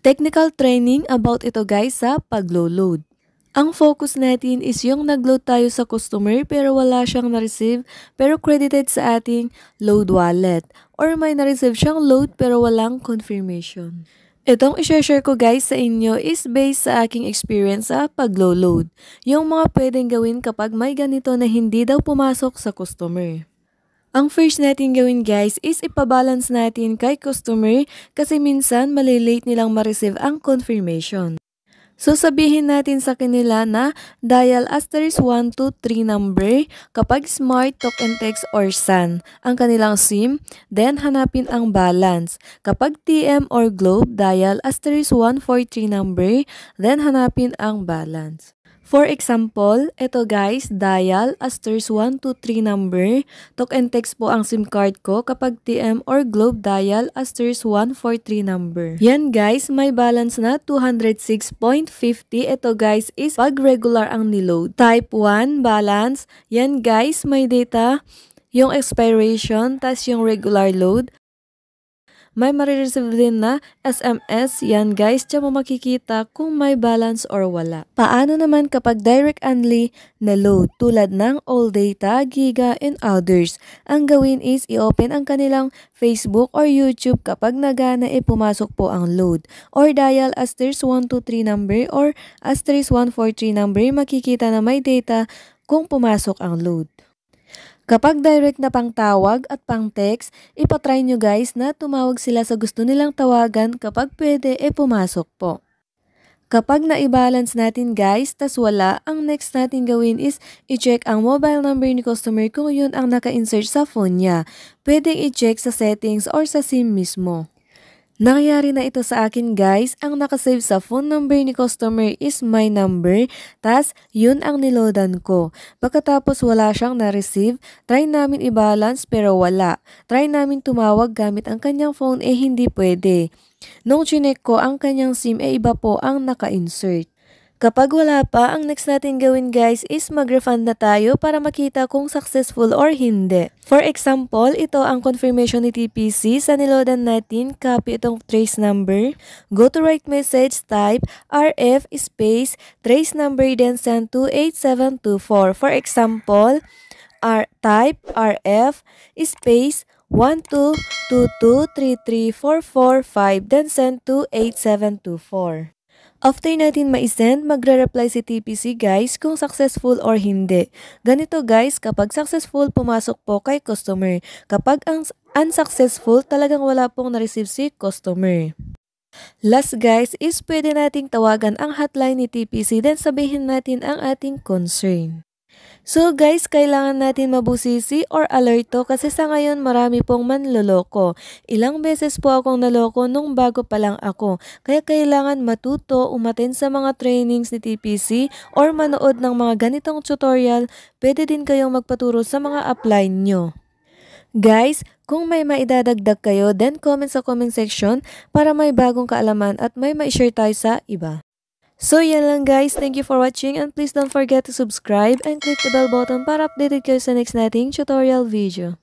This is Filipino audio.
Technical training about ito guys sa paglo-load. Ang focus natin is yung nag-load tayo sa customer pero wala siyang na-receive pero credited sa ating load wallet. Or may na-receive siyang load pero walang confirmation. Itong i-share ko guys sa inyo is based sa aking experience sa paglo-load. Yung mga pwedeng gawin kapag may ganito na hindi daw pumasok sa customer. Ang first natin gawin guys is ipabalance natin kay customer kasi minsan malilate nilang ma-receive ang confirmation. So sabihin natin sa kanila na dial *123 number kapag Smart, Talk and Text or Sun ang kanilang SIM, then hanapin ang balance. Kapag TM or Globe, dial *143 number, then hanapin ang balance. For example, ito guys, dial *123 number, talk and text po ang SIM card ko. Kapag TM or Globe, dial *143 number. Yan guys, may balance na 206.50. Ito guys is pag regular ang niload. Type 1, balance. Yan guys, may data, yung expiration, tas yung regular load. May marireceive din na SMS, yan guys, tiyan mo makikita kung may balance or wala. Paano naman kapag direct only na load tulad ng all data, giga, and others? Ang gawin is i-open ang kanilang Facebook or YouTube kapag nagana pumasok po ang load. Or dial *123 number or *143 number, makikita na may data kung pumasok ang load. Kapag direct na pang tawag at pang text, ipatry nyo guys na tumawag sila sa gusto nilang tawagan. Kapag pwede, pumasok po. Kapag na-balance natin guys, tas wala, ang next natin gawin is i-check ang mobile number ni customer kung yun ang naka-insert sa phone niya. Pwedeng i-check sa settings or sa SIM mismo. Nangyari na ito sa akin guys, ang nakasave sa phone number ni customer is my number, tas yun ang niloadan ko. Pagkatapos wala siyang na-receive, try namin i-balance pero wala. Try namin tumawag gamit ang kanyang phone hindi pwede. Nung chinek ko ang kanyang SIM iba po ang naka-insert. Kapag wala pa, ang next natin gawin guys is mag-refund na tayo para makita kung successful or hindi. For example, ito ang confirmation ni TPC sa niloadan natin. Copy itong trace number. Go to write message, type RF space trace number, then send to 8724. For example, type RF space 122233445, then send to 8724. After natin ma-send, magre-reply si TPC guys kung successful or hindi. Ganito guys, kapag successful, pumasok po kay customer. Kapag ang unsuccessful, talagang wala pong na-receive si customer. Last guys is pwede nating tawagan ang hotline ni TPC, then sabihin natin ang ating concern. So guys, kailangan natin mabusisi or alerto kasi sa ngayon marami pong manloloko. Ilang beses po akong naloko nung bago pa lang ako. Kaya kailangan matuto, umattend sa mga trainings ni TPC or manood ng mga ganitong tutorial. Pwede din kayong magpaturo sa mga upline nyo. Guys, kung may maidadagdag kayo, then comment sa comment section para may bagong kaalaman at may ma-share tayo sa iba. So yan lang guys, thank you for watching and please don't forget to subscribe and click the bell button para updated kayo sa next nating tutorial video.